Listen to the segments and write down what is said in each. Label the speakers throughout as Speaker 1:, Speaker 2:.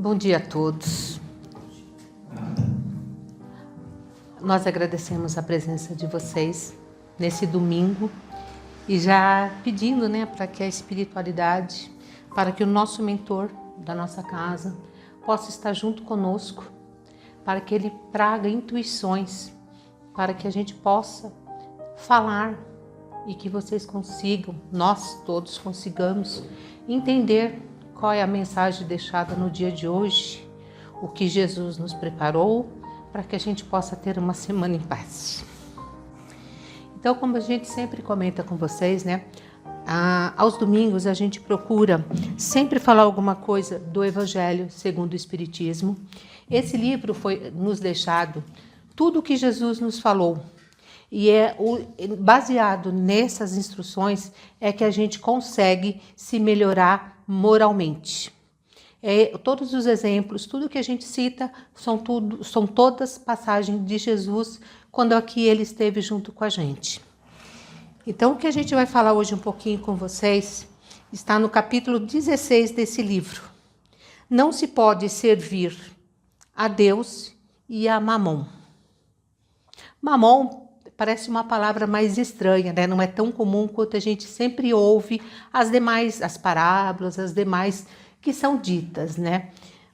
Speaker 1: Bom dia a todos. Nós agradecemos a presença de vocês nesse domingo e já pedindo, para que a espiritualidade, para que o nosso mentor da nossa casa possa estar junto conosco, para que ele traga intuições, para que a gente possa falar e que vocês consigam, nós todos consigamos entender qual é a mensagem deixada no dia de hoje, o que Jesus nos preparou para que a gente possa ter uma semana em paz. Então, como a gente sempre comenta com vocês, aos domingos a gente procura sempre falar alguma coisa do Evangelho segundo o Espiritismo. Esse livro foi nos deixado tudo o que Jesus nos falou. E baseado nessas instruções é que a gente consegue se melhorar moralmente. Todos os exemplos, tudo que a gente cita, são todas passagens de Jesus quando aqui ele esteve junto com a gente. Então, o que a gente vai falar hoje um pouquinho com vocês está no capítulo 16 desse livro. Não se pode servir a Deus e a Mamon. Mamon parece uma palavra mais estranha, não é tão comum quanto a gente sempre ouve as parábolas, as demais que são ditas,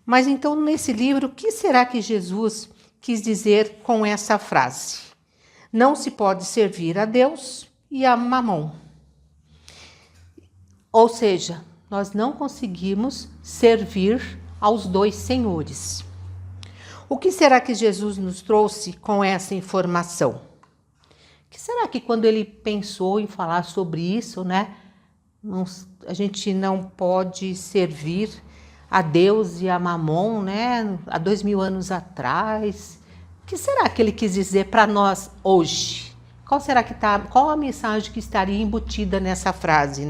Speaker 1: Mas então, nesse livro, o que será que Jesus quis dizer com essa frase? Não se pode servir a Deus e a Mamon. Ou seja, nós não conseguimos servir aos dois senhores. O que será que Jesus nos trouxe com essa informação? Que será que quando ele pensou em falar sobre isso, a gente não pode servir a Deus e a Mamon, há 2000 anos atrás? O que será que ele quis dizer para nós hoje? Qual a mensagem que estaria embutida nessa frase,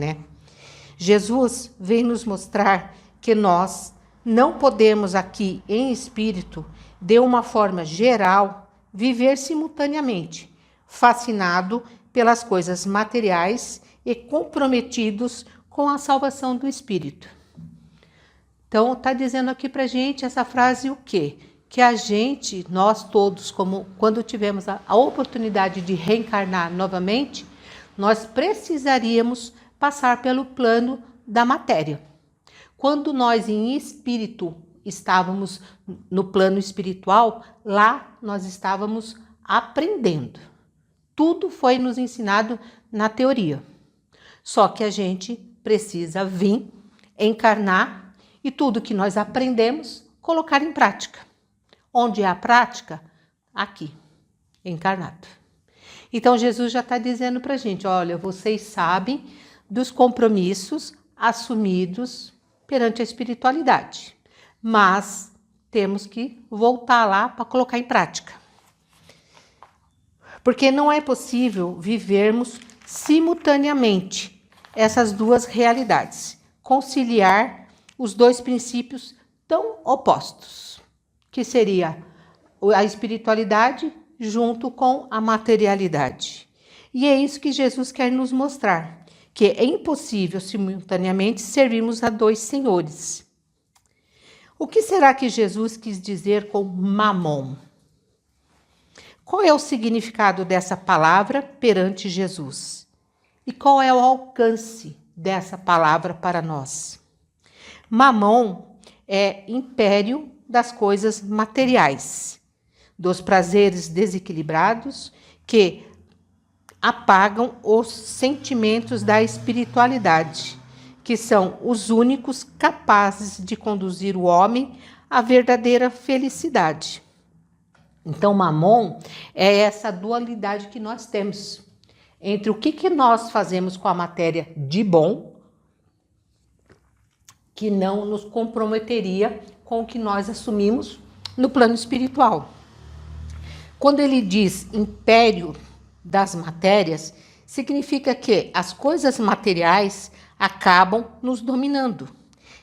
Speaker 1: Jesus vem nos mostrar que nós não podemos aqui em espírito, de uma forma geral, viver simultaneamente, fascinado pelas coisas materiais e comprometidos com a salvação do espírito. Então, está dizendo aqui para a gente essa frase o quê? Que a gente, nós todos, quando tivermos a oportunidade de reencarnar novamente, nós precisaríamos passar pelo plano da matéria. Quando nós em espírito estávamos no plano espiritual, lá nós estávamos aprendendo. Tudo foi nos ensinado na teoria. Só que a gente precisa vir, encarnar e tudo que nós aprendemos, colocar em prática. Onde é a prática? Aqui, encarnado. Então, Jesus já está dizendo para a gente, olha, vocês sabem dos compromissos assumidos perante a espiritualidade, mas temos que voltar lá para colocar em prática. Porque não é possível vivermos simultaneamente essas duas realidades, conciliar os dois princípios tão opostos, que seria a espiritualidade junto com a materialidade. E é isso que Jesus quer nos mostrar, que é impossível simultaneamente servirmos a dois senhores. O que será que Jesus quis dizer com Mamon? Qual é o significado dessa palavra perante Jesus? E qual é o alcance dessa palavra para nós? Mamon é império das coisas materiais, dos prazeres desequilibrados que apagam os sentimentos da espiritualidade, que são os únicos capazes de conduzir o homem à verdadeira felicidade. Então, Mamon é essa dualidade que nós temos entre o que nós fazemos com a matéria de bom, que não nos comprometeria com o que nós assumimos no plano espiritual. Quando ele diz império das matérias, significa que as coisas materiais acabam nos dominando,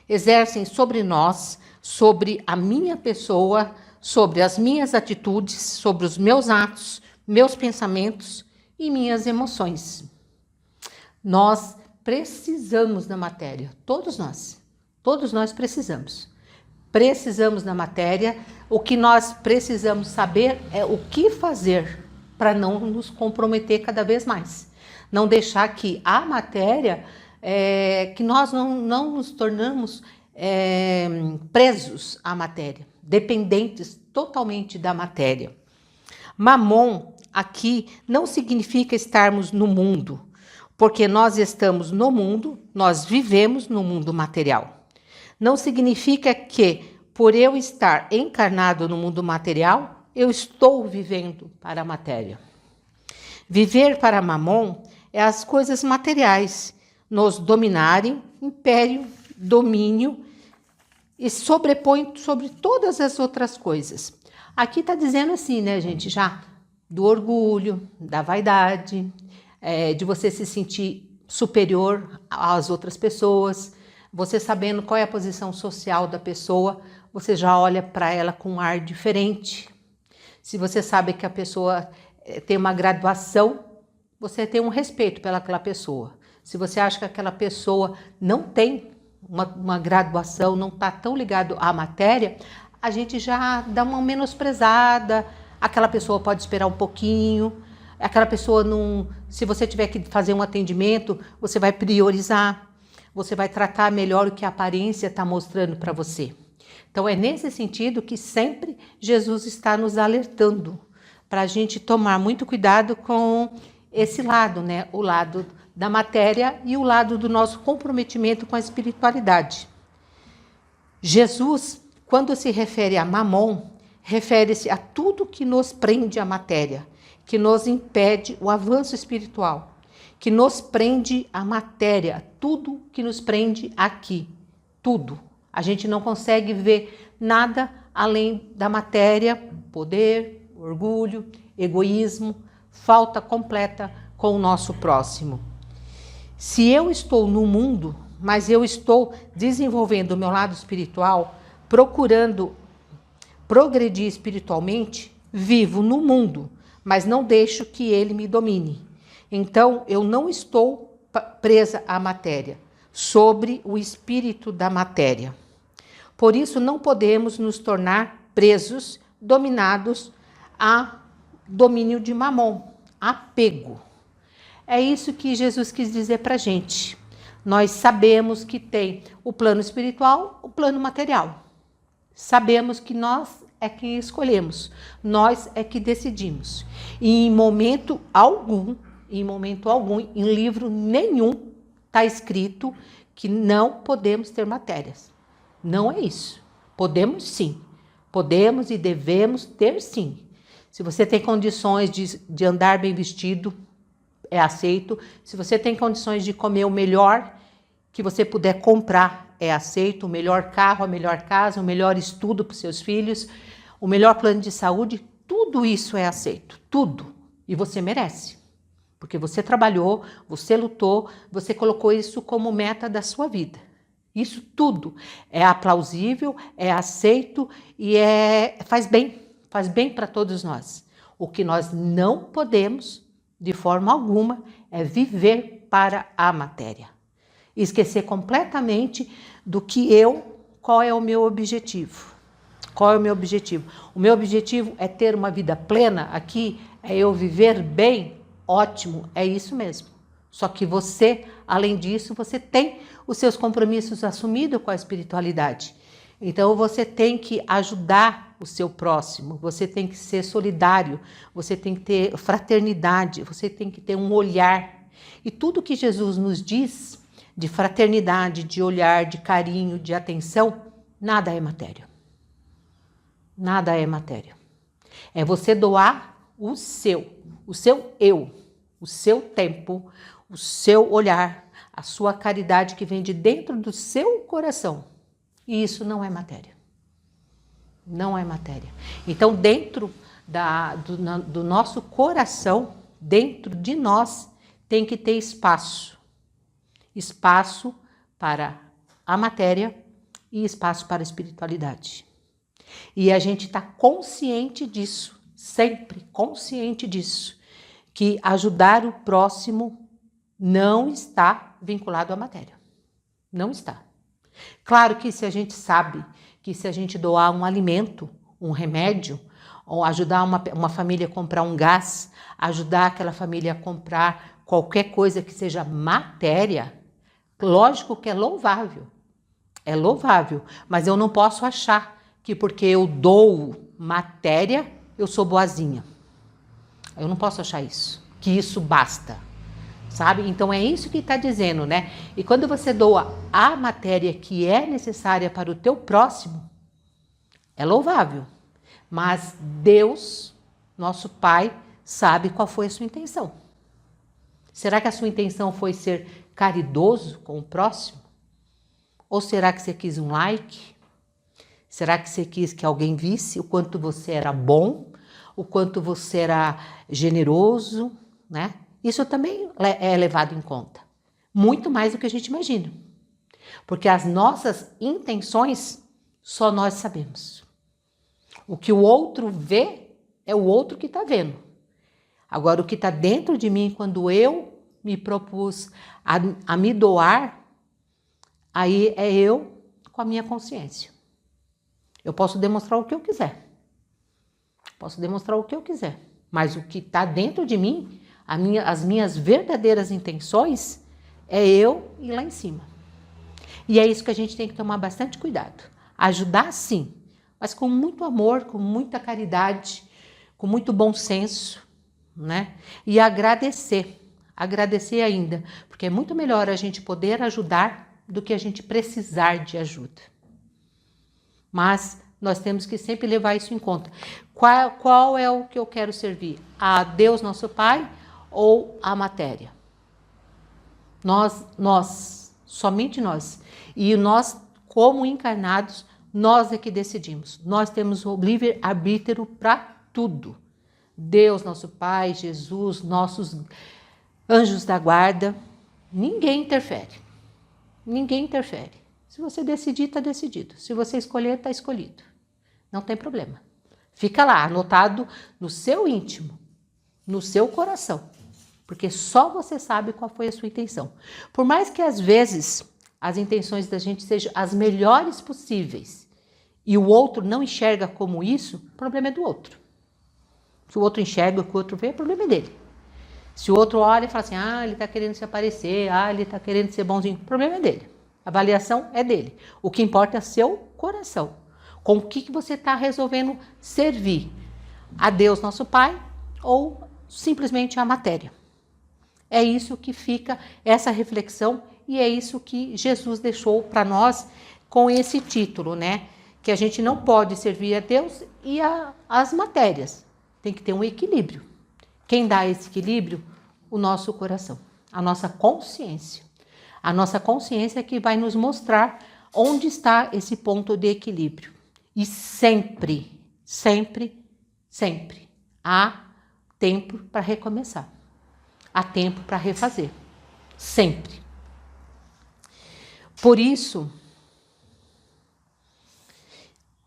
Speaker 1: exercem sobre nós, sobre a minha pessoa, sobre as minhas atitudes, sobre os meus atos, meus pensamentos e minhas emoções. Nós precisamos da matéria, todos nós precisamos. precisamos da matéria. O que nós precisamos saber é o que fazer para não nos comprometer cada vez mais. Não deixar que a matéria, que nós não nos tornamos presos à matéria, dependentes totalmente da matéria. Mamon aqui não significa estarmos no mundo, porque nós estamos no mundo, nós vivemos no mundo material. Não significa que, por eu estar encarnado no mundo material, eu estou vivendo para a matéria. Viver para Mamon é as coisas materiais nos dominarem, império, domínio, e sobrepõe sobre todas as outras coisas. Aqui está dizendo assim, né, gente, já do orgulho, da vaidade, de você se sentir superior às outras pessoas, você sabendo qual é a posição social da pessoa, você já olha para ela com um ar diferente. Se você sabe que a pessoa tem uma graduação, você tem um respeito pelaquela pessoa. Se você acha que aquela pessoa não tem uma graduação, não está tão ligado à matéria, a gente já dá uma menosprezada, aquela pessoa pode esperar um pouquinho, aquela pessoa não... Se você tiver que fazer um atendimento, você vai priorizar, você vai tratar melhor o que a aparência está mostrando para você. Então é nesse sentido que sempre Jesus está nos alertando, para a gente tomar muito cuidado com esse lado, né? O lado da matéria e o lado do nosso comprometimento com a espiritualidade. Jesus, quando se refere a Mamon, refere-se a tudo que nos prende à matéria, que nos impede o avanço espiritual, que nos prende à matéria, tudo que nos prende aqui, tudo. A gente não consegue ver nada além da matéria, poder, orgulho, egoísmo, falta completa com o nosso próximo. Se eu estou no mundo, mas eu estou desenvolvendo o meu lado espiritual, procurando progredir espiritualmente, vivo no mundo, mas não deixo que ele me domine. Então, eu não estou presa à matéria, sobre o espírito da matéria. Por isso, não podemos nos tornar presos, dominados a domínio de Mamon, apego. É isso que Jesus quis dizer para a gente. Nós sabemos que tem o plano espiritual, o plano material. Sabemos que nós é quem escolhemos, nós é que decidimos. E em momento algum, em livro nenhum, está escrito que não podemos ter matérias. Não é isso. Podemos sim. Podemos e devemos ter sim. Se você tem condições de andar bem vestido, é aceito. Se você tem condições de comer o melhor que você puder comprar, é aceito. O melhor carro, a melhor casa, o melhor estudo para os seus filhos, o melhor plano de saúde, tudo isso é aceito. Tudo. E você merece. Porque você trabalhou, você lutou, você colocou isso como meta da sua vida. Isso tudo é aplausível, é aceito e faz bem para todos nós. O que nós não podemos, de forma alguma, é viver para a matéria. Esquecer completamente do que qual é o meu objetivo. Qual é o meu objetivo? O meu objetivo é ter uma vida plena aqui, é eu viver bem, ótimo, é isso mesmo. Só que você, além disso, você tem os seus compromissos assumidos com a espiritualidade. Então você tem que ajudar o seu próximo, você tem que ser solidário, você tem que ter fraternidade, você tem que ter um olhar. E tudo que Jesus nos diz de fraternidade, de olhar, de carinho, de atenção, nada é matéria. Nada é matéria. É você doar o seu eu, o seu tempo, o seu olhar, a sua caridade que vem de dentro do seu coração. E isso não é matéria. Não é matéria. Então, dentro do nosso coração, dentro de nós, tem que ter espaço. Espaço para a matéria e espaço para a espiritualidade. E a gente está consciente disso, sempre consciente disso, que ajudar o próximo não está vinculado à matéria. Não está. Claro que se a gente sabe que se a gente doar um alimento, um remédio, ou ajudar uma família a comprar um gás, ajudar aquela família a comprar qualquer coisa que seja matéria, lógico que é louvável, mas eu não posso achar que porque eu dou matéria, eu sou boazinha. Eu não posso achar isso, que isso basta, sabe? Então é isso que está dizendo, né? E quando você doa a matéria que é necessária para o teu próximo, é louvável. Mas Deus, nosso Pai, sabe qual foi a sua intenção. Será que a sua intenção foi ser caridoso com o próximo? Ou será que você quis um like? Será que você quis que alguém visse o quanto você era bom? O quanto você era generoso, né? Isso também é levado em conta. Muito mais do que a gente imagina. Porque as nossas intenções, só nós sabemos. O que o outro vê, é o outro que está vendo. Agora, o que está dentro de mim, quando eu me propus a me doar, aí é eu com a minha consciência. Eu posso demonstrar o que eu quiser. Mas o que está dentro de mim, as minhas verdadeiras intenções, é eu ir lá em cima. E é isso que a gente tem que tomar bastante cuidado. Ajudar sim, mas com muito amor, com muita caridade, com muito bom senso, né? E agradecer ainda, porque é muito melhor a gente poder ajudar do que a gente precisar de ajuda. Mas nós temos que sempre levar isso em conta. Qual é o que eu quero servir? A Deus, nosso Pai, ou a matéria? Somente nós. E nós, como encarnados, nós é que decidimos. Nós temos o livre-arbítrio para tudo. Deus, nosso Pai, Jesus, nossos anjos da guarda, ninguém interfere. Se você decidir, está decidido. Se você escolher, está escolhido. Não tem problema. Fica lá, anotado no seu íntimo, no seu coração. Porque só você sabe qual foi a sua intenção. Por mais que às vezes as intenções da gente sejam as melhores possíveis e o outro não enxerga como isso, o problema é do outro. Se o outro enxerga o que o outro vê, o problema é dele. Se o outro olha e fala assim, ele está querendo se aparecer, ele está querendo ser bonzinho, o problema é dele. A avaliação é dele. O que importa é seu coração. Com o que você está resolvendo servir? A Deus, nosso Pai, ou simplesmente a matéria? É isso que fica essa reflexão e é isso que Jesus deixou para nós com esse título, né? Que a gente não pode servir a Deus e as matérias. Tem que ter um equilíbrio. Quem dá esse equilíbrio? O nosso coração, a nossa consciência. A nossa consciência é que vai nos mostrar onde está esse ponto de equilíbrio. E sempre, sempre, sempre há tempo para recomeçar. Há tempo para refazer. Sempre. Por isso,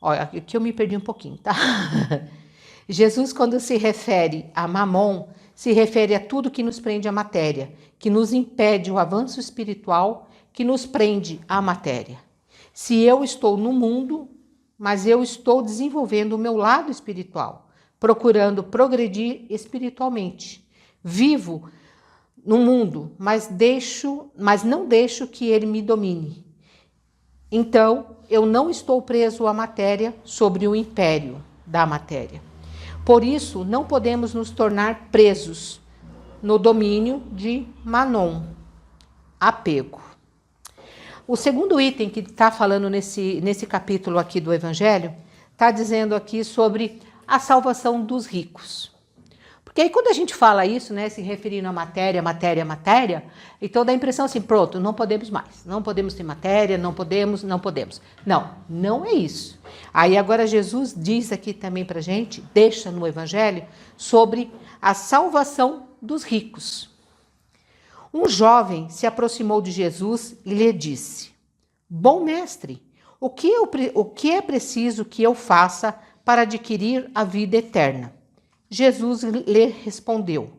Speaker 1: olha, aqui eu me perdi um pouquinho, tá? Jesus, quando se refere a mamon, se refere a tudo que nos prende à matéria, que nos impede o avanço espiritual, que nos prende à matéria. Se eu estou no mundo, mas eu estou desenvolvendo o meu lado espiritual, procurando progredir espiritualmente. Vivo no mundo, mas não deixo que ele me domine. Então, eu não estou preso à matéria sobre o império da matéria. Por isso, não podemos nos tornar presos no domínio de Manon, apego. O segundo item que está falando nesse capítulo aqui do Evangelho, está dizendo aqui sobre a salvação dos ricos. Porque aí quando a gente fala isso, né, se referindo à matéria, então dá a impressão assim, pronto, não podemos mais. Não podemos ter matéria, não podemos. Não é isso. Aí agora Jesus diz aqui também pra gente, deixa no Evangelho, sobre a salvação dos ricos. Um jovem se aproximou de Jesus e lhe disse, bom mestre, o que é preciso que eu faça para adquirir a vida eterna? Jesus lhe respondeu,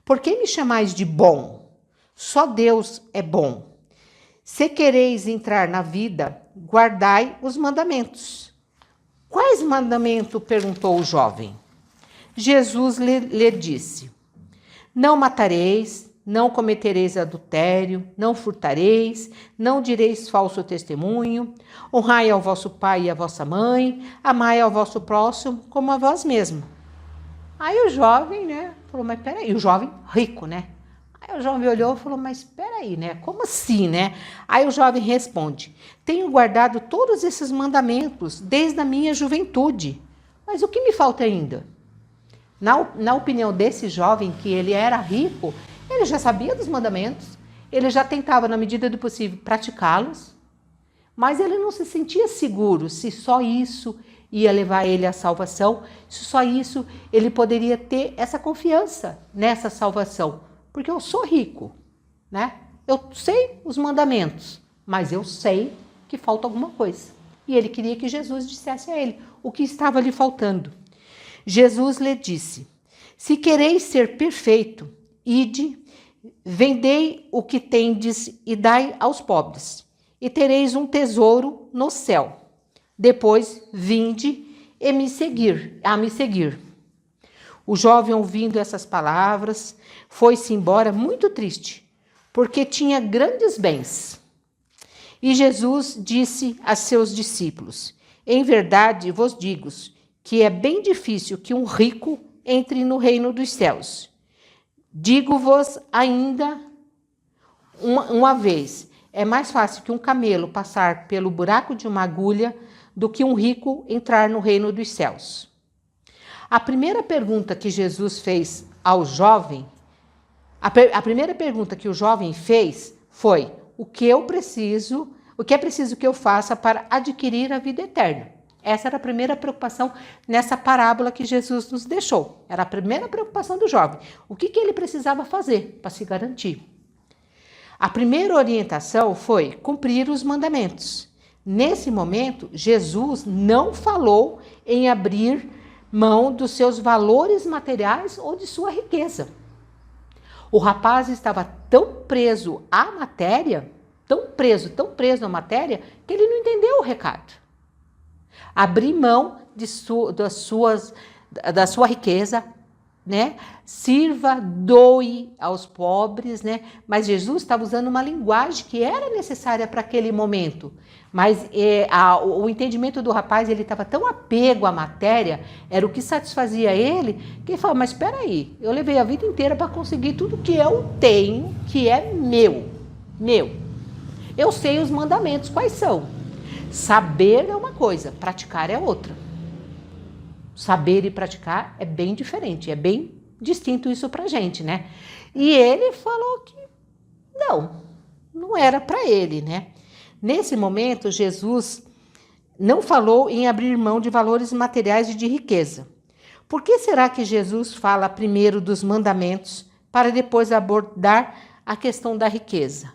Speaker 1: por que me chamais de bom? Só Deus é bom. Se quereis entrar na vida, guardai os mandamentos. Quais mandamentos? Perguntou o jovem. Jesus lhe disse: não matareis, não cometereis adultério, não furtareis, não direis falso testemunho, honrai ao vosso pai e à vossa mãe, amai ao vosso próximo como a vós mesmo. Aí o jovem, né, falou, mas peraí, o jovem rico, né? Aí o jovem olhou e falou, mas peraí, né, como assim, né? Aí o jovem responde, tenho guardado todos esses mandamentos desde a minha juventude, mas o que me falta ainda? Na opinião desse jovem, que ele era rico, ele já sabia dos mandamentos, ele já tentava, na medida do possível, praticá-los, mas ele não se sentia seguro se só isso ia levar ele à salvação, se só isso ele poderia ter essa confiança nessa salvação, porque eu sou rico, né? Eu sei os mandamentos, mas eu sei que falta alguma coisa. E ele queria que Jesus dissesse a ele o que estava lhe faltando. Jesus lhe disse, se quereis ser perfeito, ide, vendei o que tendes e dai aos pobres, e tereis um tesouro no céu. Depois, vinde e me seguir. O jovem, ouvindo essas palavras, foi-se embora muito triste, porque tinha grandes bens. E Jesus disse a seus discípulos, em verdade vos digo, que é bem difícil que um rico entre no reino dos céus. Digo-vos ainda uma vez, é mais fácil que um camelo passar pelo buraco de uma agulha do que um rico entrar no reino dos céus. A primeira pergunta que Jesus fez ao jovem, a primeira pergunta que o jovem fez foi, o que é preciso que eu faça para adquirir a vida eterna? Essa era a primeira preocupação nessa parábola que Jesus nos deixou. Era a primeira preocupação do jovem. O que ele precisava fazer para se garantir? A primeira orientação foi cumprir os mandamentos. Nesse momento, Jesus não falou em abrir mão dos seus valores materiais ou de sua riqueza. O rapaz estava tão preso à matéria, tão preso na matéria, que ele não entendeu o recado. Abrir mão da sua riqueza, né? Sirva, doe aos pobres, né? Mas Jesus estava usando uma linguagem que era necessária para aquele momento. Mas o entendimento do rapaz, ele estava tão apego à matéria, era o que satisfazia ele, que ele falou, mas espera aí, eu levei a vida inteira para conseguir tudo que eu tenho, que é meu. Eu sei os mandamentos, quais são? Saber é uma coisa, praticar é outra. Saber e praticar é bem diferente, é bem distinto isso pra gente, né? E ele falou que não era para ele, né? Nesse momento, Jesus não falou em abrir mão de valores materiais e de riqueza. Por que será que Jesus fala primeiro dos mandamentos para depois abordar a questão da riqueza?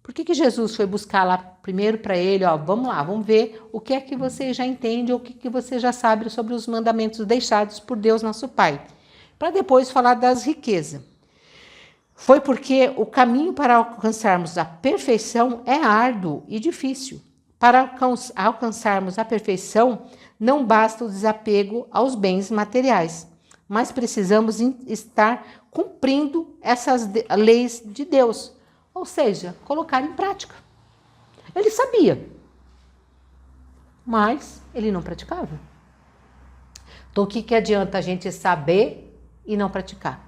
Speaker 1: Por que Jesus foi buscar lá primeiro para ele, vamos lá, vamos ver o que é que você já entende ou o que você já sabe sobre os mandamentos deixados por Deus nosso Pai, para depois falar das riquezas. Foi porque o caminho para alcançarmos a perfeição é árduo e difícil. Para alcançarmos a perfeição, não basta o desapego aos bens materiais, mas precisamos estar cumprindo essas leis de Deus, ou seja, colocar em prática. Ele sabia, mas ele não praticava. Então, o que adianta a gente saber e não praticar?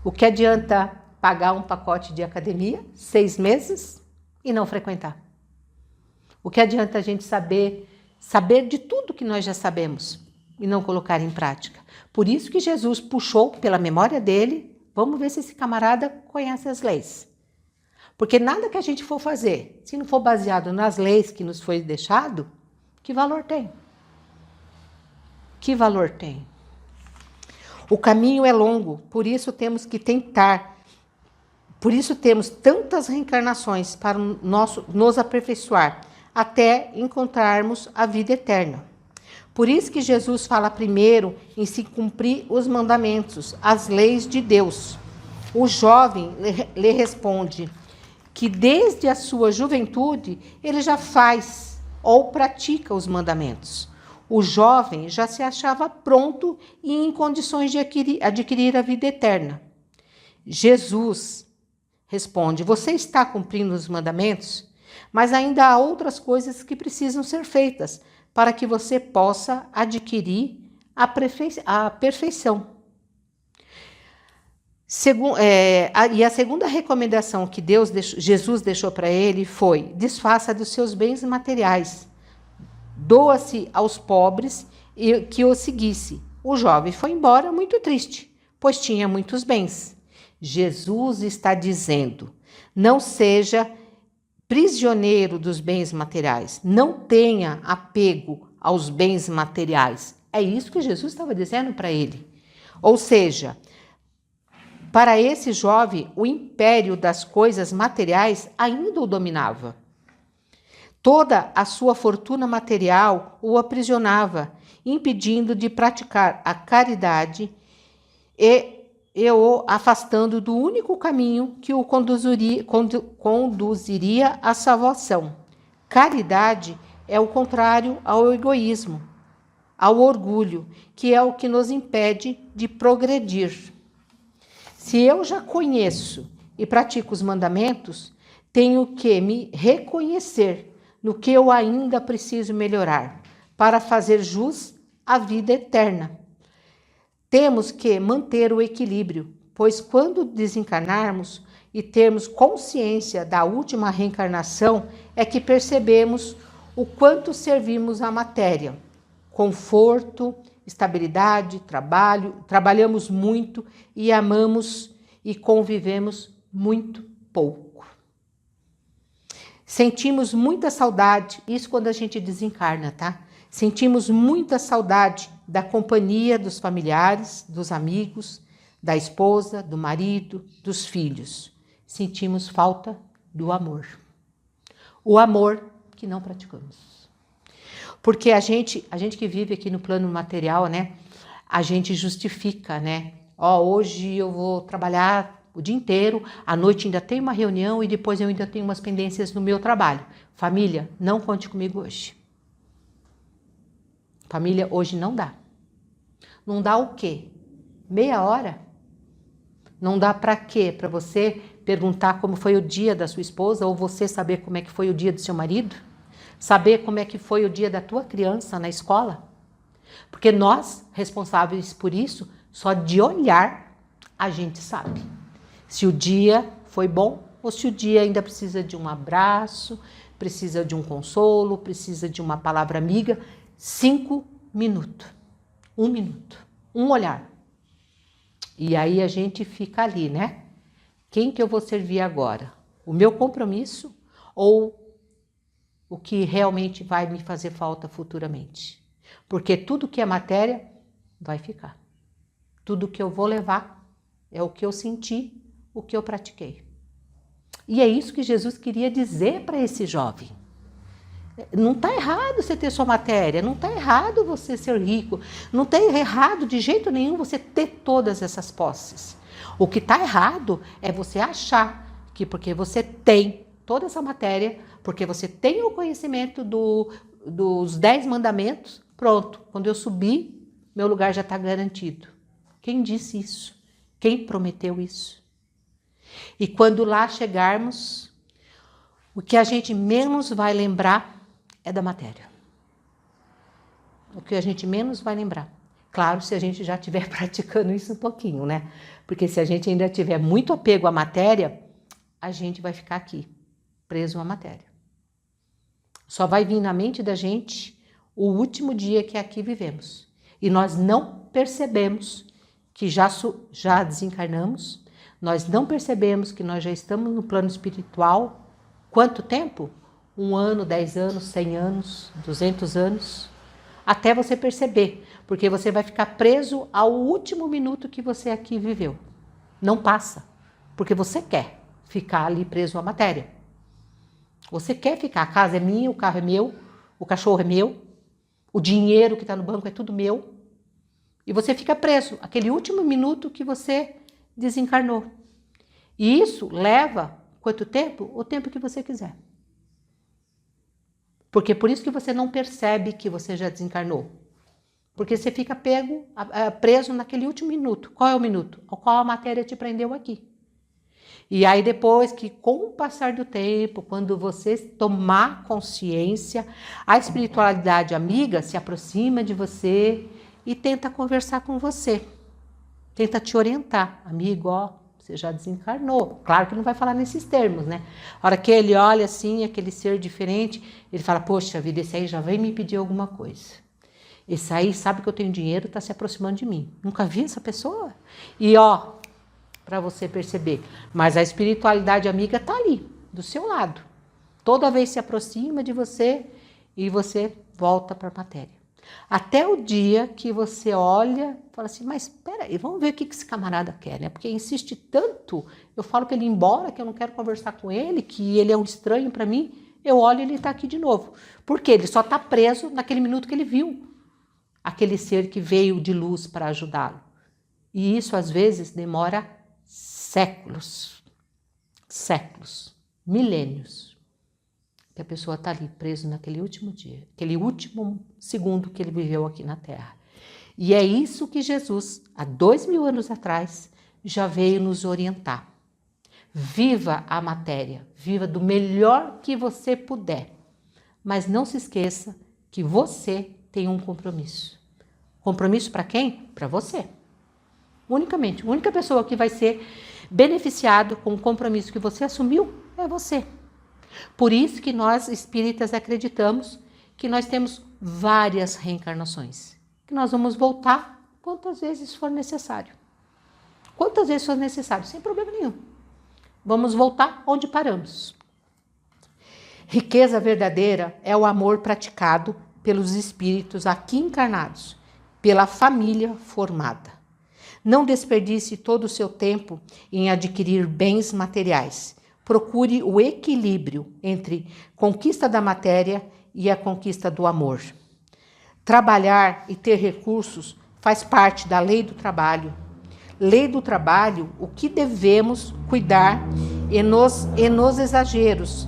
Speaker 1: O que adianta pagar um pacote de academia 6 meses e não frequentar? O que adianta a gente saber de tudo que nós já sabemos e não colocar em prática? Por isso que Jesus puxou pela memória dele, vamos ver se esse camarada conhece as leis. Porque nada que a gente for fazer, se não for baseado nas leis que nos foi deixado, que valor tem? Que valor tem? O caminho é longo, por isso temos que tentar. Por isso temos tantas reencarnações para nos aperfeiçoar, até encontrarmos a vida eterna. Por isso que Jesus fala primeiro em se cumprir os mandamentos, as leis de Deus. O jovem lhe responde, que desde a sua juventude ele já faz ou pratica os mandamentos. O jovem já se achava pronto e em condições de adquirir a vida eterna. Jesus responde: você está cumprindo os mandamentos, mas ainda há outras coisas que precisam ser feitas para que você possa adquirir a perfeição. E a segunda recomendação que Jesus deixou para ele foi: desfaça dos seus bens materiais, doa-se aos pobres e que o seguisse. O jovem foi embora muito triste, pois tinha muitos bens. Jesus está dizendo: não seja prisioneiro dos bens materiais, não tenha apego aos bens materiais. É isso que Jesus estava dizendo para ele. Ou seja, para esse jovem, o império das coisas materiais ainda o dominava. Toda a sua fortuna material o aprisionava, impedindo de praticar a caridade e o afastando do único caminho que o conduziria à salvação. Caridade é o contrário ao egoísmo, ao orgulho, que é o que nos impede de progredir. Se eu já conheço e pratico os mandamentos, tenho que me reconhecer no que eu ainda preciso melhorar para fazer jus à vida eterna. Temos que manter o equilíbrio, pois quando desencarnarmos e termos consciência da última reencarnação, é que percebemos o quanto servimos à matéria. Conforto, estabilidade, trabalhamos muito e amamos e convivemos muito pouco. Sentimos muita saudade, isso quando a gente desencarna, tá? Sentimos muita saudade da companhia dos familiares, dos amigos, da esposa, do marido, dos filhos. Sentimos falta do amor. O amor que não praticamos. Porque a gente que vive aqui no plano material, né? A gente justifica, né? Hoje eu vou trabalhar o dia inteiro, à noite ainda tem uma reunião e depois eu ainda tenho umas pendências no meu trabalho. Família, não conte comigo hoje. Família, hoje não dá. Não dá o quê? Meia hora? Não dá para quê? Para você perguntar como foi o dia da sua esposa ou você saber como é que foi o dia do seu marido? Saber como é que foi o dia da tua criança na escola? Porque nós, responsáveis por isso, só de olhar a gente sabe. Se o dia foi bom ou se o dia ainda precisa de um abraço, precisa de um consolo, precisa de uma palavra amiga. 5 minutos, 1 minuto, um olhar. E aí a gente fica ali, né? Quem que eu vou servir agora? O meu compromisso ou o que realmente vai me fazer falta futuramente? Porque tudo que é matéria vai ficar. Tudo que eu vou levar é o que eu senti, o que eu pratiquei. E é isso que Jesus queria dizer para esse jovem. Não está errado você ter sua matéria, não está errado você ser rico, não está errado de jeito nenhum você ter todas essas posses. O que está errado é você achar que porque você tem toda essa matéria, porque você tem o conhecimento dos 10 mandamentos, pronto, quando eu subir, meu lugar já está garantido. Quem disse isso? Quem prometeu isso? E quando lá chegarmos, o que a gente menos vai lembrar é da matéria. O que a gente menos vai lembrar. Claro, se a gente já estiver praticando isso um pouquinho, né? Porque se a gente ainda tiver muito apego à matéria, a gente vai ficar aqui, preso à matéria. Só vai vir na mente da gente o último dia que aqui vivemos. E nós não percebemos que já desencarnamos, nós não percebemos que nós já estamos no plano espiritual. Quanto tempo? 1 ano, 10 anos, 100 anos, 200 anos, até você perceber, porque você vai ficar preso ao último minuto que você aqui viveu. Não passa, porque você quer ficar ali preso à matéria. Você quer ficar, a casa é minha, o carro é meu, o cachorro é meu, o dinheiro que está no banco é tudo meu, e você fica preso, aquele último minuto que você desencarnou. E isso leva Quanto tempo? O tempo que você quiser. Porque por isso que você não percebe que você já desencarnou. Porque você fica preso naquele último minuto. Qual é o minuto? Ao qual a matéria te prendeu aqui. E aí depois que, com o passar do tempo, quando você tomar consciência, a espiritualidade amiga se aproxima de você e tenta conversar com você. Tenta te orientar. Amigo, ó, você já desencarnou. Claro que não vai falar nesses termos, né? A hora que ele olha assim, aquele ser diferente, ele fala, poxa vida, esse aí já vem me pedir alguma coisa. Esse aí sabe que eu tenho dinheiro, está se aproximando de mim. Nunca vi essa pessoa? E ó, para você perceber, mas a espiritualidade amiga está ali, do seu lado. Toda vez se aproxima de você e você volta para a matéria. Até o dia que você olha e fala assim, mas espera aí, vamos ver o que esse camarada quer, né? Porque insiste tanto, eu falo para ele ir embora, que eu não quero conversar com ele, que ele é um estranho para mim, eu olho e ele está aqui de novo. Por quê? Ele só está preso naquele minuto que ele viu aquele ser que veio de luz para ajudá-lo. E isso, às vezes, demora séculos, milênios, que a pessoa está ali preso naquele último dia, aquele último segundo que ele viveu aqui na Terra. E é isso que Jesus, há 2000 anos atrás, já veio nos orientar. Viva a matéria, viva do melhor que você puder, mas não se esqueça que você tem um compromisso. Compromisso para quem? Para você. Unicamente. A única pessoa que vai ser beneficiado com o compromisso que você assumiu é você. Por isso que nós espíritas acreditamos que nós temos várias reencarnações. Que nós vamos voltar quantas vezes for necessário. Quantas vezes for necessário, sem problema nenhum. Vamos voltar onde paramos. Riqueza verdadeira é o amor praticado pelos espíritos aqui encarnados, pela família formada. Não desperdice todo o seu tempo em adquirir bens materiais. Procure o equilíbrio entre conquista da matéria e a conquista do amor. Trabalhar e ter recursos faz parte da lei do trabalho. Lei do trabalho, o que devemos cuidar e nos exageros,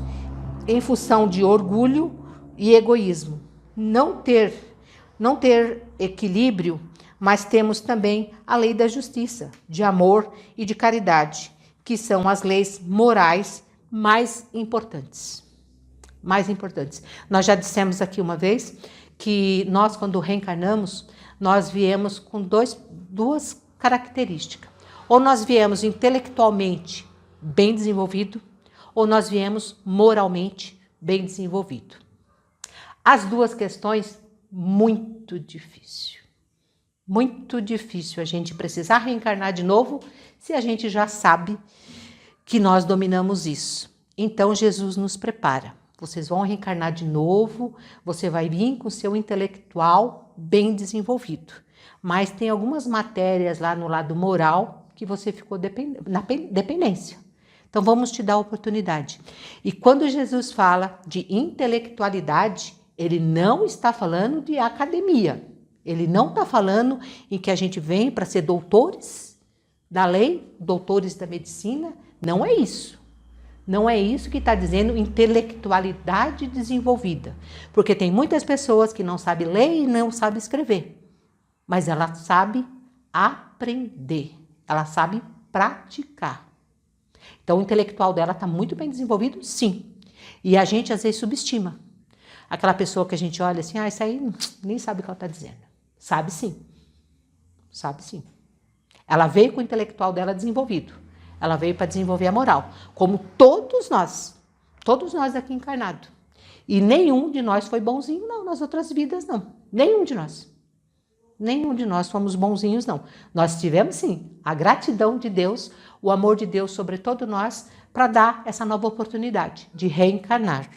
Speaker 1: em função de orgulho e egoísmo. Não ter equilíbrio, mas temos também a lei da justiça, de amor e de caridade, que são as leis morais mais importantes. Nós já dissemos aqui uma vez que nós, quando reencarnamos, nós viemos com duas características. Ou nós viemos intelectualmente bem desenvolvido, ou nós viemos moralmente bem desenvolvido. As duas questões, muito difícil. Muito difícil a gente precisar reencarnar de novo se a gente já sabe que nós dominamos isso. Então Jesus nos prepara. Vocês vão reencarnar de novo, você vai vir com seu intelectual bem desenvolvido. Mas tem algumas matérias lá no lado moral que você ficou na dependência. Então vamos te dar a oportunidade. E quando Jesus fala de intelectualidade, ele não está falando de academia. Ele não está falando em que a gente vem para ser doutores da lei, doutores da medicina. Não é isso. Não é isso que está dizendo intelectualidade desenvolvida. Porque tem muitas pessoas que não sabem ler e não sabem escrever. Mas ela sabe aprender. Ela sabe praticar. Então o intelectual dela está muito bem desenvolvido, sim. E a gente às vezes subestima. Aquela pessoa que a gente olha assim, isso aí nem sabe o que ela está dizendo. Sabe sim. Sabe sim. Ela veio com o intelectual dela desenvolvido. Ela veio para desenvolver a moral. Como todos nós aqui encarnados. E nenhum de nós foi bonzinho, não, nas outras vidas, não. Nenhum de nós. Nenhum de nós fomos bonzinhos, não. Nós tivemos, sim, a gratidão de Deus, o amor de Deus sobre todo nós, para dar essa nova oportunidade de reencarnar.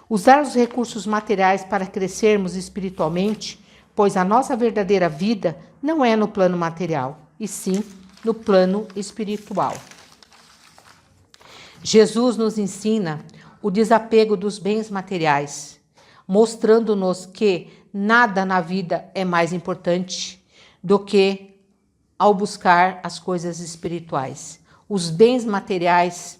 Speaker 1: Usar os recursos materiais para crescermos espiritualmente, pois a nossa verdadeira vida não é no plano material, e sim no plano espiritual. Jesus nos ensina o desapego dos bens materiais, mostrando-nos que nada na vida é mais importante do que ao buscar as coisas espirituais. Os bens materiais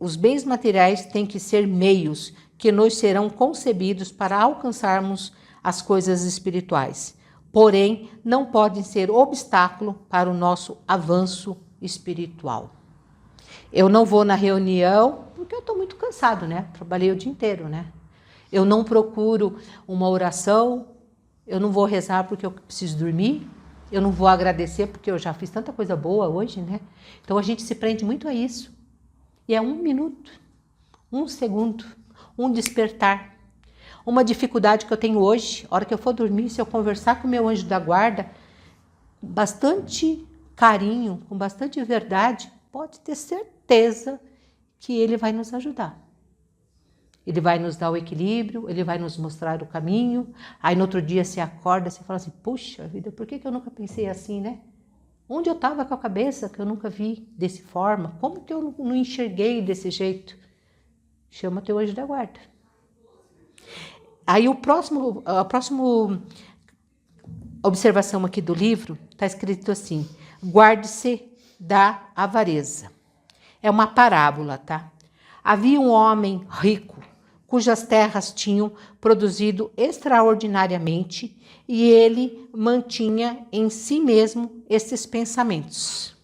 Speaker 1: os bens materiais têm que ser meios que nos serão concebidos para alcançarmos as coisas espirituais. Porém, não podem ser obstáculo para o nosso avanço espiritual. Eu não vou na reunião porque eu estou muito cansado, né? Trabalhei o dia inteiro, né? Eu não procuro uma oração, eu não vou rezar porque eu preciso dormir, eu não vou agradecer porque eu já fiz tanta coisa boa hoje, né? Então a gente se prende muito a isso. E é 1 minuto, 1 segundo, um despertar. Uma dificuldade que eu tenho hoje, a hora que eu for dormir, se eu conversar com o meu anjo da guarda, com bastante carinho, com bastante verdade, pode ter certeza que ele vai nos ajudar. Ele vai nos dar o equilíbrio, ele vai nos mostrar o caminho. Aí no outro dia você acorda, você fala assim, puxa vida, por que eu nunca pensei assim, né? Onde eu estava com a cabeça que eu nunca vi dessa forma? Como que eu não enxerguei desse jeito? Chama teu anjo da guarda. Aí a próxima observação aqui do livro está escrito assim, guarde-se da avareza. É uma parábola, tá? Havia um homem rico, cujas terras tinham produzido extraordinariamente, e ele mantinha em si mesmo esses pensamentos.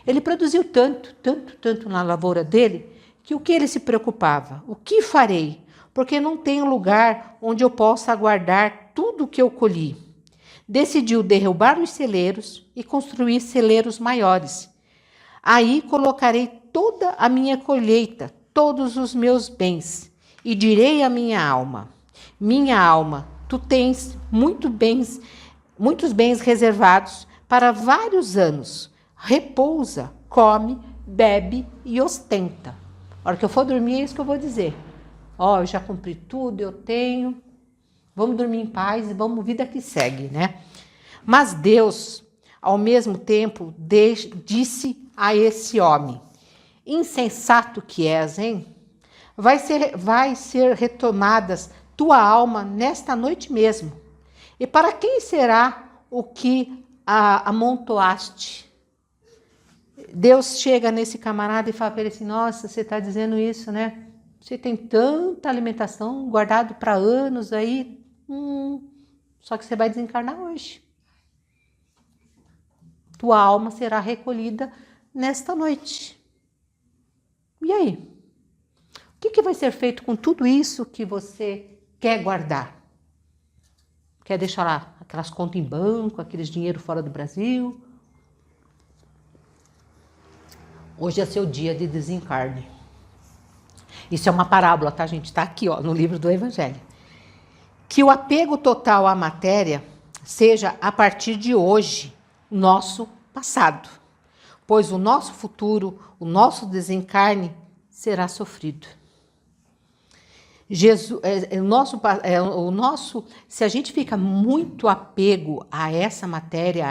Speaker 1: Ele produziu tanto na lavoura dele, que o que ele se preocupava? O que farei? Porque não tenho lugar onde eu possa guardar tudo o que eu colhi. Decidiu derrubar os celeiros e construir celeiros maiores. Aí colocarei toda a minha colheita, todos os meus bens, e direi à minha alma, tu tens muitos bens reservados para vários anos. Repousa, come, bebe e ostenta. A hora que eu for dormir é isso que eu vou dizer. Eu já cumpri tudo, eu tenho. Vamos dormir em paz e vamos vida que segue, né? Mas Deus, ao mesmo tempo, disse a esse homem, insensato que és, hein? Vai ser retomadas tua alma nesta noite mesmo. E para quem será o que amontoaste? Deus chega nesse camarada e fala para ele assim, nossa, você está dizendo isso, né? Você tem tanta alimentação guardado para anos aí, só que você vai desencarnar hoje. Tua alma será recolhida nesta noite. E aí? O que vai ser feito com tudo isso que você quer guardar? Quer deixar lá aquelas contas em banco, aqueles dinheiro fora do Brasil? Hoje é seu dia de desencarne. Isso é uma parábola, tá, gente? Está aqui, no livro do Evangelho. Que o apego total à matéria seja, a partir de hoje, nosso passado. Pois o nosso futuro, o nosso desencarne, será sofrido. Se a gente fica muito apego a essa matéria,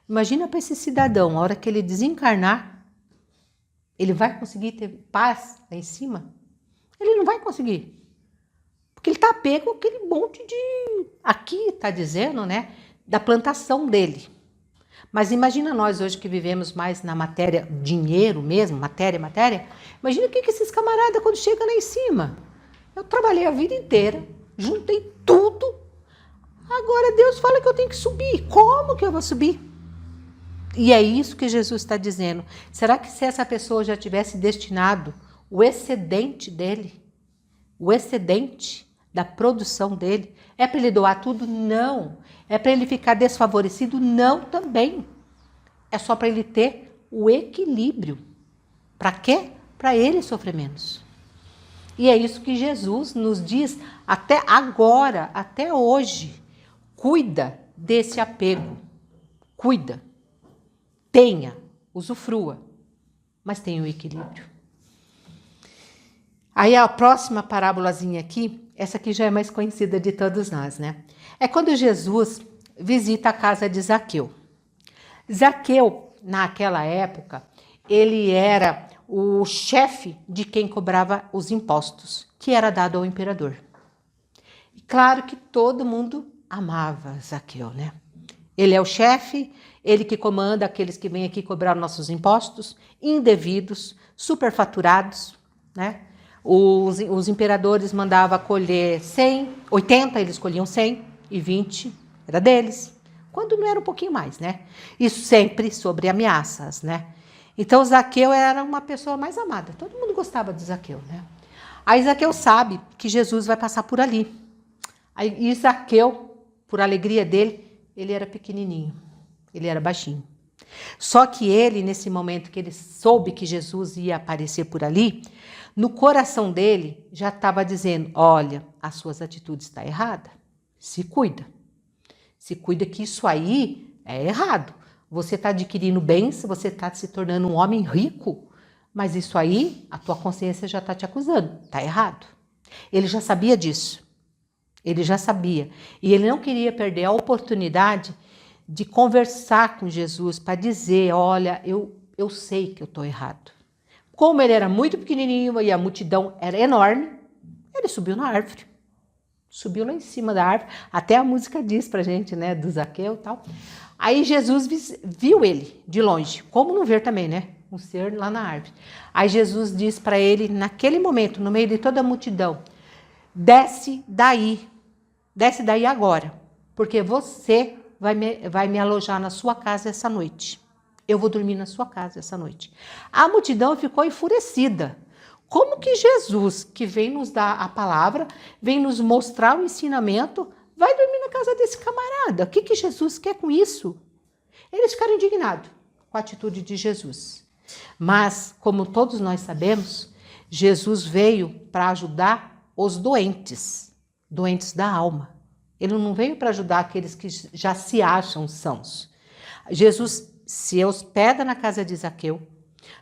Speaker 1: imagina para esse cidadão, a hora que ele desencarnar, ele vai conseguir ter paz lá em cima? Ele não vai conseguir. Porque ele está apego àquele monte de... Aqui está dizendo, né? Da plantação dele. Mas imagina nós hoje que vivemos mais na matéria, dinheiro mesmo, matéria. Imagina o que esses camaradas quando chegam lá em cima. Eu trabalhei a vida inteira, juntei tudo. Agora Deus fala que eu tenho que subir. Como que eu vou subir? E é isso que Jesus está dizendo. Será que se essa pessoa já tivesse destinado o excedente dele, o excedente da produção dele, é para ele doar tudo? Não. É para ele ficar desfavorecido? Não também. É só para ele ter o equilíbrio. Para quê? Para ele sofrer menos. E é isso que Jesus nos diz até agora, até hoje. Cuida desse apego. Cuida. Tenha, usufrua, mas tenha o equilíbrio. Aí a próxima parábolazinha aqui, essa aqui já é mais conhecida de todos nós, né? É quando Jesus visita a casa de Zaqueu. Zaqueu, naquela época, ele era o chefe de quem cobrava os impostos, que era dado ao imperador. E claro que todo mundo amava Zaqueu, né? Ele é o chefe, ele que comanda aqueles que vêm aqui cobrar nossos impostos, indevidos, superfaturados, né? Os imperadores mandavam colher 100, 80, eles colhiam 100 e 20 era deles. Quando não era um pouquinho mais, né? Isso sempre sobre ameaças, né? Então Zaqueu era uma pessoa mais amada. Todo mundo gostava de Zaqueu, né? Aí Zaqueu sabe que Jesus vai passar por ali. E Zaqueu, por alegria dele, ele era pequenininho. Ele era baixinho. Só que ele, nesse momento que ele soube que Jesus ia aparecer por ali, no coração dele já estava dizendo, olha, as suas atitudes estão erradas. Se cuida. Se cuida que isso aí é errado. Você está adquirindo bens, você está se tornando um homem rico, mas isso aí, a tua consciência já está te acusando. Está errado. Ele já sabia disso. Ele já sabia. E ele não queria perder a oportunidade de conversar com Jesus para dizer, olha, eu sei que eu estou errado. Como ele era muito pequenininho e a multidão era enorme, ele subiu na árvore. Subiu lá em cima da árvore. Até a música diz pra gente, né, do Zaqueu e tal. Aí Jesus viu ele de longe. Como não ver também, né? Um ser lá na árvore. Aí Jesus diz para ele, naquele momento, no meio de toda a multidão, desce daí agora, porque você vai me alojar na sua casa essa noite. Eu vou dormir na sua casa essa noite. A multidão ficou enfurecida. Como que Jesus, que vem nos dar a palavra, vem nos mostrar o ensinamento, vai dormir na casa desse camarada? O que Jesus quer com isso? Eles ficaram indignados com a atitude de Jesus. Mas, como todos nós sabemos, Jesus veio para ajudar os doentes da alma. Ele não veio para ajudar aqueles que já se acham sãos. Jesus se hospeda na casa de Zaqueu.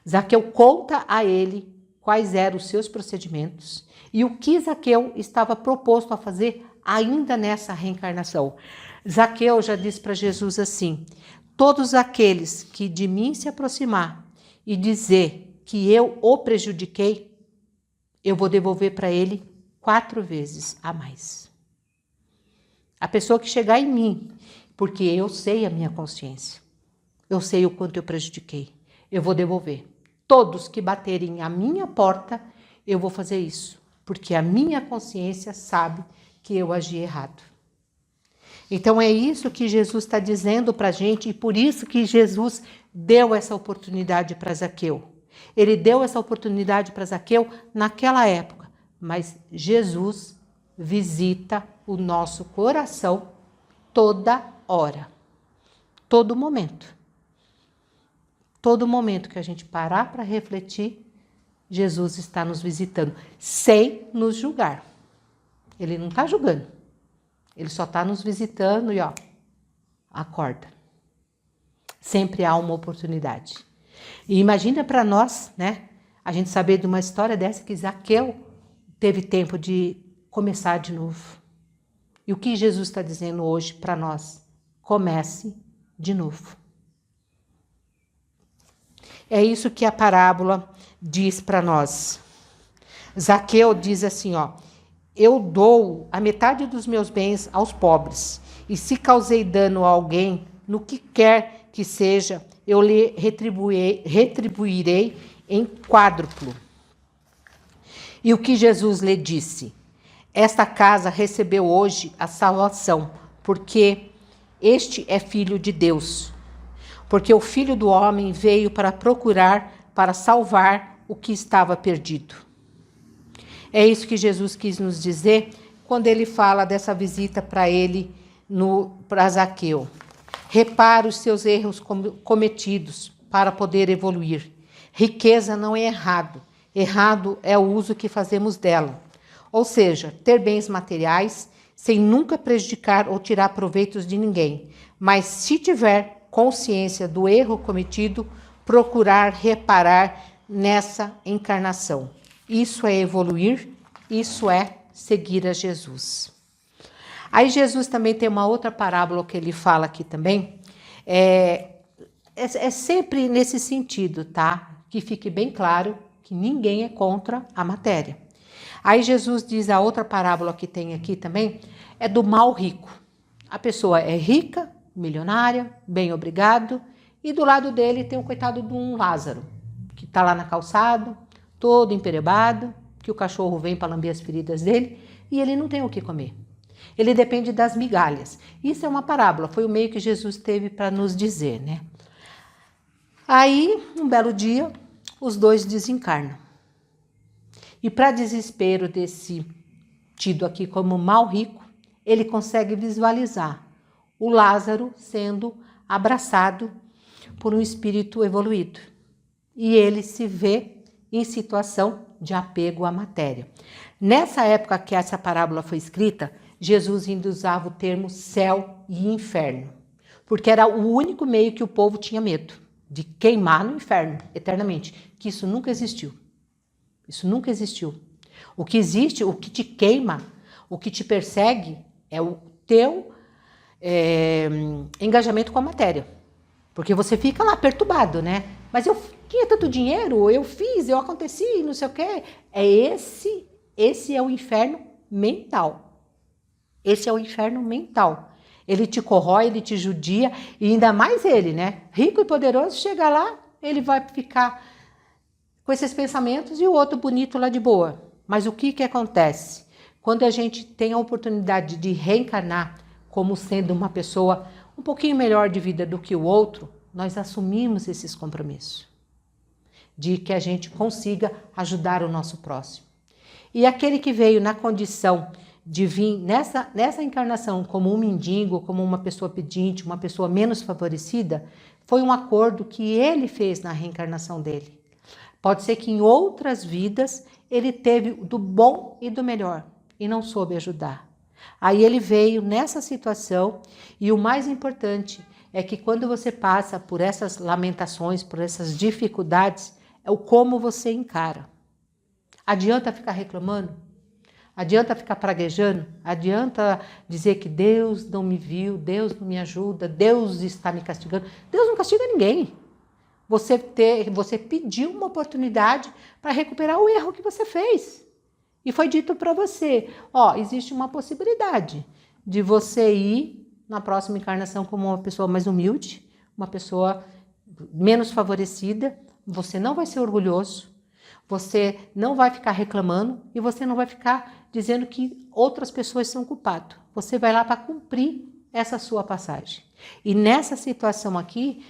Speaker 1: Zaqueu conta a ele quais eram os seus procedimentos e o que Zaqueu estava proposto a fazer ainda nessa reencarnação. Zaqueu já disse para Jesus assim, todos aqueles que de mim se aproximar e dizer que eu o prejudiquei, eu vou devolver para ele 4 vezes a mais. A pessoa que chegar em mim, porque eu sei a minha consciência, eu sei o quanto eu prejudiquei, eu vou devolver. Todos que baterem a minha porta, eu vou fazer isso, porque a minha consciência sabe que eu agi errado. Então é isso que Jesus está dizendo para a gente e por isso que Jesus deu essa oportunidade para Zaqueu. Ele deu essa oportunidade para Zaqueu naquela época, mas Jesus visita o nosso coração toda hora, todo momento. Todo momento que a gente parar para refletir, Jesus está nos visitando, sem nos julgar. Ele não está julgando. Ele só está nos visitando e ó, acorda. Sempre há uma oportunidade. E imagina para nós, né? A gente saber de uma história dessa que Zaqueu teve tempo de começar de novo. E o que Jesus está dizendo hoje para nós? Comece de novo. É isso que a parábola diz para nós. Zaqueu diz assim, ó, eu dou a metade dos meus bens aos pobres, e se causei dano a alguém, no que quer que seja, eu lhe retribuirei em quádruplo. E o que Jesus lhe disse? Esta casa recebeu hoje a salvação, porque este é filho de Deus. Porque o Filho do Homem veio para procurar, para salvar o que estava perdido. É isso que Jesus quis nos dizer quando ele fala dessa visita para ele, para Zaqueu. Repara os seus erros cometidos para poder evoluir. Riqueza não é errado. Errado é o uso que fazemos dela. Ou seja, ter bens materiais sem nunca prejudicar ou tirar proveitos de ninguém. Mas se tiver consciência do erro cometido, procurar reparar nessa encarnação. Isso é evoluir, isso é seguir a Jesus. Aí Jesus também tem uma outra parábola que ele fala aqui também, é sempre nesse sentido, tá? Que fique bem claro que ninguém é contra a matéria. Aí Jesus diz a outra parábola que tem aqui também, é do mal rico. A pessoa é rica, milionária, bem obrigado, e do lado dele tem o coitado de um Lázaro, que está lá na calçada, todo emperebado, que o cachorro vem para lamber as feridas dele, e ele não tem o que comer. Ele depende das migalhas. Isso é uma parábola, foi o meio que Jesus teve para nos dizer, né? Aí, um belo dia, os dois desencarnam. E para desespero desse tido aqui como mal rico, ele consegue visualizar o Lázaro sendo abraçado por um espírito evoluído. E ele se vê em situação de apego à matéria. Nessa época que essa parábola foi escrita, Jesus ainda usava o termo céu e inferno, porque era o único meio que o povo tinha medo, de queimar no inferno eternamente, que isso nunca existiu. Isso nunca existiu. O que existe, o que te queima, o que te persegue é o teu engajamento com a matéria. Porque você fica lá perturbado, né? Mas eu tinha tanto dinheiro, eu fiz, eu aconteci, não sei o quê. Esse é o inferno mental. Esse é o inferno mental. Ele te corrói, ele te judia, e ainda mais ele, né? Rico e poderoso, chega lá, ele vai ficar com esses pensamentos e o outro bonito lá de boa. Mas o que acontece? Quando a gente tem a oportunidade de reencarnar como sendo uma pessoa um pouquinho melhor de vida do que o outro, nós assumimos esses compromissos de que a gente consiga ajudar o nosso próximo. E aquele que veio na condição de vir nessa encarnação como um mendigo, como uma pessoa pedinte, uma pessoa menos favorecida, foi um acordo que ele fez na reencarnação dele. Pode ser que em outras vidas ele teve do bom e do melhor e não soube ajudar. Aí ele veio nessa situação e o mais importante é que quando você passa por essas lamentações, por essas dificuldades, é o como você encara. Adianta ficar reclamando? Adianta ficar praguejando? Adianta dizer que Deus não me viu, Deus não me ajuda, Deus está me castigando? Deus não castiga ninguém. Você pediu uma oportunidade para recuperar o erro que você fez. E foi dito para você, existe uma possibilidade de você ir na próxima encarnação como uma pessoa mais humilde, uma pessoa menos favorecida, você não vai ser orgulhoso, você não vai ficar reclamando e você não vai ficar dizendo que outras pessoas são culpadas. Você vai lá para cumprir essa sua passagem. E nessa situação aqui,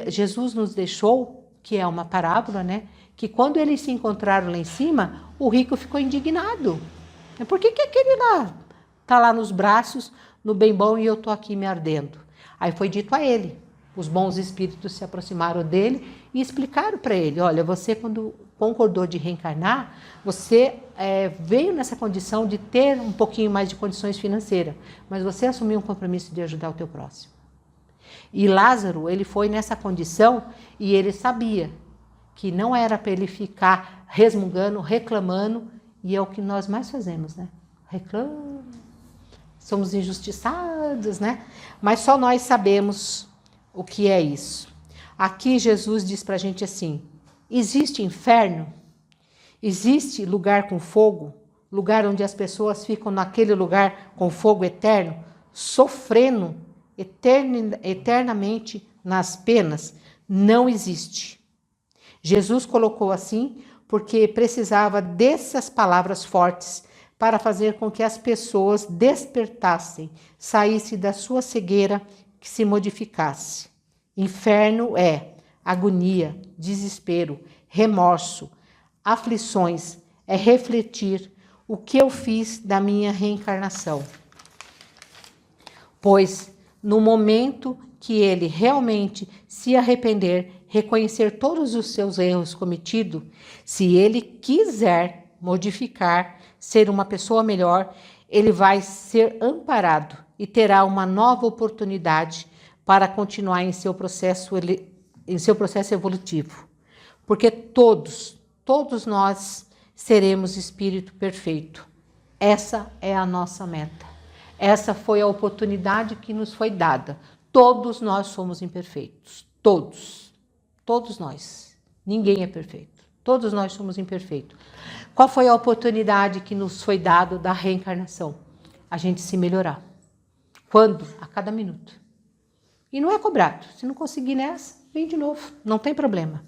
Speaker 1: Jesus nos deixou, que é uma parábola, né? Que quando eles se encontraram lá em cima, o rico ficou indignado. Por que aquele lá está lá nos braços, no bem bom, e eu estou aqui me ardendo? Aí foi dito a ele. Os bons espíritos se aproximaram dele e explicaram para ele, olha, você quando concordou de reencarnar, você veio nessa condição de ter um pouquinho mais de condições financeiras, mas você assumiu um compromisso de ajudar o teu próximo. E Lázaro, ele foi nessa condição e ele sabia que não era para ele ficar resmungando, reclamando, e é o que nós mais fazemos, né? Reclama, somos injustiçados, né? Mas só nós sabemos o que é isso. Aqui Jesus diz para a gente assim, existe inferno? Existe lugar com fogo? Lugar onde as pessoas ficam naquele lugar com fogo eterno, sofrendo eternamente nas penas? Não existe. Jesus colocou assim porque precisava dessas palavras fortes para fazer com que as pessoas despertassem, saíssem da sua cegueira, que se modificasse. Inferno é agonia, desespero, remorso, aflições, é refletir o que eu fiz da minha reencarnação. Pois no momento que ele realmente se arrepender, reconhecer todos os seus erros cometidos, se ele quiser modificar, ser uma pessoa melhor, ele vai ser amparado e terá uma nova oportunidade para continuar em seu processo evolutivo. Porque todos nós seremos espírito perfeito. Essa é a nossa meta. Essa foi a oportunidade que nos foi dada. Todos nós somos imperfeitos. Todos nós. Ninguém é perfeito. Todos nós somos imperfeitos. Qual foi a oportunidade que nos foi dada da reencarnação? A gente se melhorar. Quando? A cada minuto. E não é cobrado. Se não conseguir nessa, vem de novo. Não tem problema.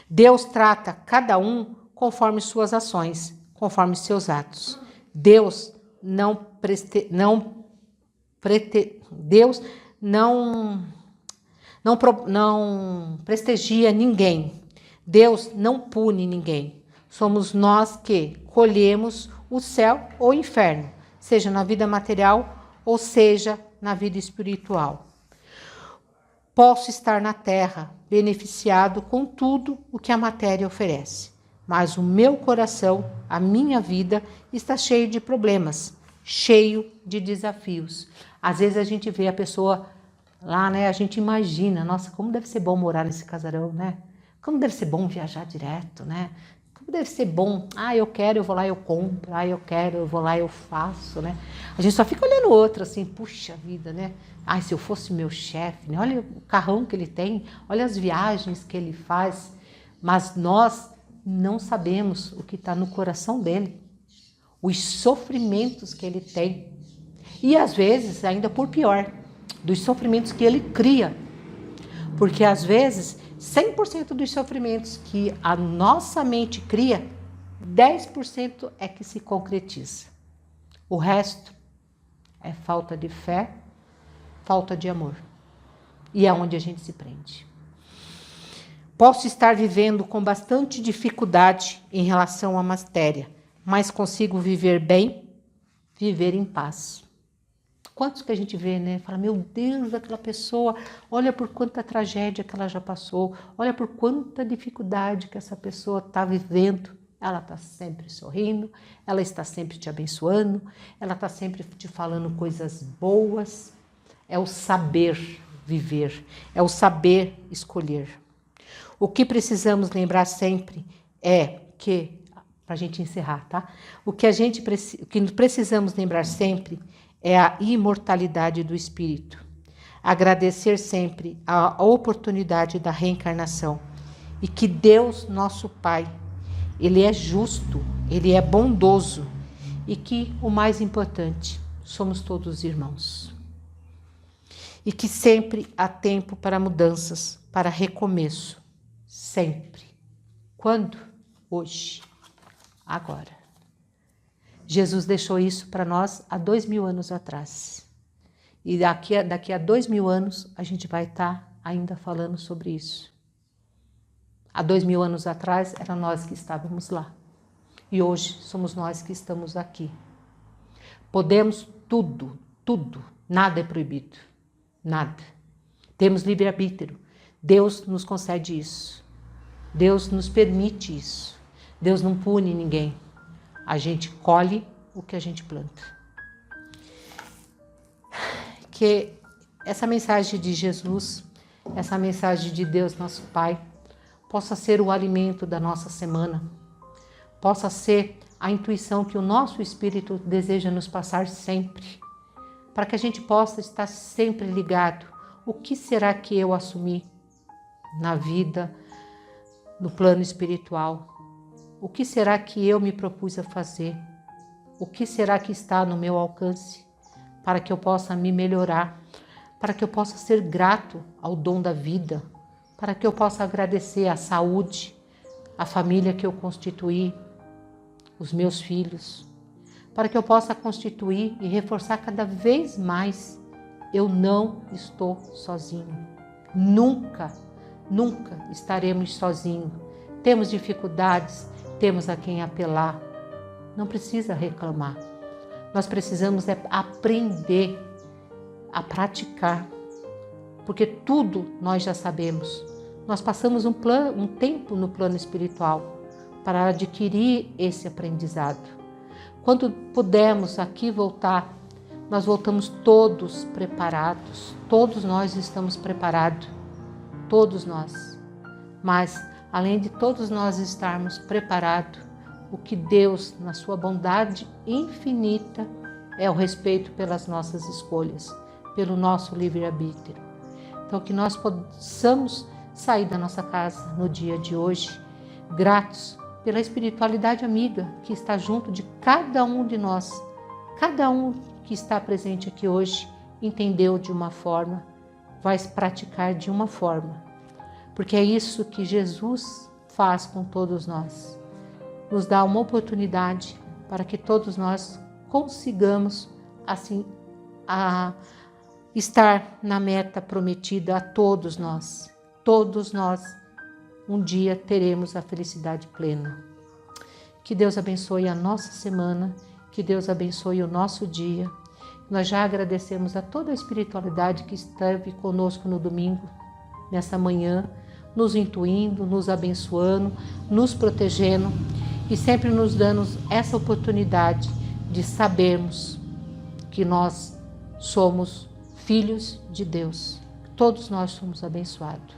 Speaker 1: Deus trata cada um conforme suas ações, conforme seus atos. Deus não prestigia ninguém. Deus não pune ninguém. Somos nós que colhemos o céu ou o inferno, seja na vida material ou seja na vida espiritual. Posso estar na terra beneficiado com tudo o que a matéria oferece, mas o meu coração, a minha vida, está cheio de problemas, cheio de desafios. Às vezes a gente vê a pessoa lá, né? A gente imagina, nossa, como deve ser bom morar nesse casarão, né? Como deve ser bom viajar direto, né? Como deve ser bom, eu quero, eu vou lá, eu compro, eu quero, eu vou lá, eu faço, né? A gente só fica olhando o outro assim, puxa vida, né? Se eu fosse meu chefe, né? Olha o carrão que ele tem, olha as viagens que ele faz, mas nós não sabemos o que está no coração dele, os sofrimentos que ele tem, e às vezes, ainda por pior, dos sofrimentos que ele cria, porque às vezes 100% dos sofrimentos que a nossa mente cria, 10% é que se concretiza. O resto é falta de fé, falta de amor. E é onde a gente se prende. Posso estar vivendo com bastante dificuldade em relação à matéria, mas consigo viver bem, viver em paz. Quantos que a gente vê, né? Fala, meu Deus, aquela pessoa, olha por quanta tragédia que ela já passou, olha por quanta dificuldade que essa pessoa está vivendo. Ela está sempre sorrindo, ela está sempre te abençoando, ela está sempre te falando coisas boas. É o saber viver, é o saber escolher. O que precisamos lembrar sempre é que, para a gente encerrar, tá? O que precisamos lembrar sempre é a imortalidade do espírito. Agradecer sempre a oportunidade da reencarnação e que Deus, nosso Pai, Ele é justo, Ele é bondoso e que, o mais importante, somos todos irmãos. E que sempre há tempo para mudanças, para recomeço. Sempre. Quando? Hoje. Agora. Jesus deixou isso para nós há 2000 anos atrás. E daqui a 2000 anos a gente vai estar ainda falando sobre isso. Há 2000 anos atrás era nós que estávamos lá. E hoje somos nós que estamos aqui. Podemos tudo, tudo. Nada é proibido. Nada. Temos livre-arbítrio. Deus nos concede isso. Deus nos permite isso. Deus não pune ninguém. A gente colhe o que a gente planta. Que essa mensagem de Jesus, essa mensagem de Deus, nosso Pai, possa ser o alimento da nossa semana, possa ser a intuição que o nosso Espírito deseja nos passar sempre, para que a gente possa estar sempre ligado. O que será que eu assumi na vida, no plano espiritual? O que será que eu me propus a fazer? O que será que está no meu alcance para que eu possa me melhorar, para que eu possa ser grato ao dom da vida, para que eu possa agradecer a saúde, a família que eu constituí, os meus filhos, para que eu possa constituir e reforçar cada vez mais. Eu não estou sozinho. Nunca, nunca estaremos sozinhos. Temos dificuldades, temos a quem apelar. Não precisa reclamar. Nós precisamos aprender a praticar, porque tudo nós já sabemos. Nós passamos um tempo no plano espiritual para adquirir esse aprendizado. Quando pudermos aqui voltar, nós voltamos todos preparados. Todos nós estamos preparados. Todos nós. Mas, além de todos nós estarmos preparados, o que Deus, na sua bondade infinita, é o respeito pelas nossas escolhas, pelo nosso livre-arbítrio. Então, que nós possamos sair da nossa casa no dia de hoje, gratos pela espiritualidade amiga que está junto de cada um de nós, cada um que está presente aqui hoje entendeu de uma forma, vai praticar de uma forma. Porque é isso que Jesus faz com todos nós. Nos dá uma oportunidade para que todos nós consigamos, assim, estar na meta prometida a todos nós. Todos nós um dia teremos a felicidade plena. Que Deus abençoe a nossa semana, que Deus abençoe o nosso dia. Nós já agradecemos a toda a espiritualidade que esteve conosco no domingo, nessa manhã, nos intuindo, nos abençoando, nos protegendo e sempre nos dando essa oportunidade de sabermos que nós somos filhos de Deus. Todos nós somos abençoados.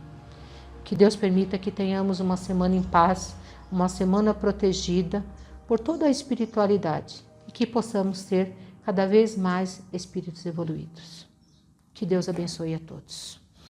Speaker 1: Que Deus permita que tenhamos uma semana em paz, uma semana protegida por toda a espiritualidade e que possamos ter cada vez mais espíritos evoluídos. Que Deus abençoe a todos.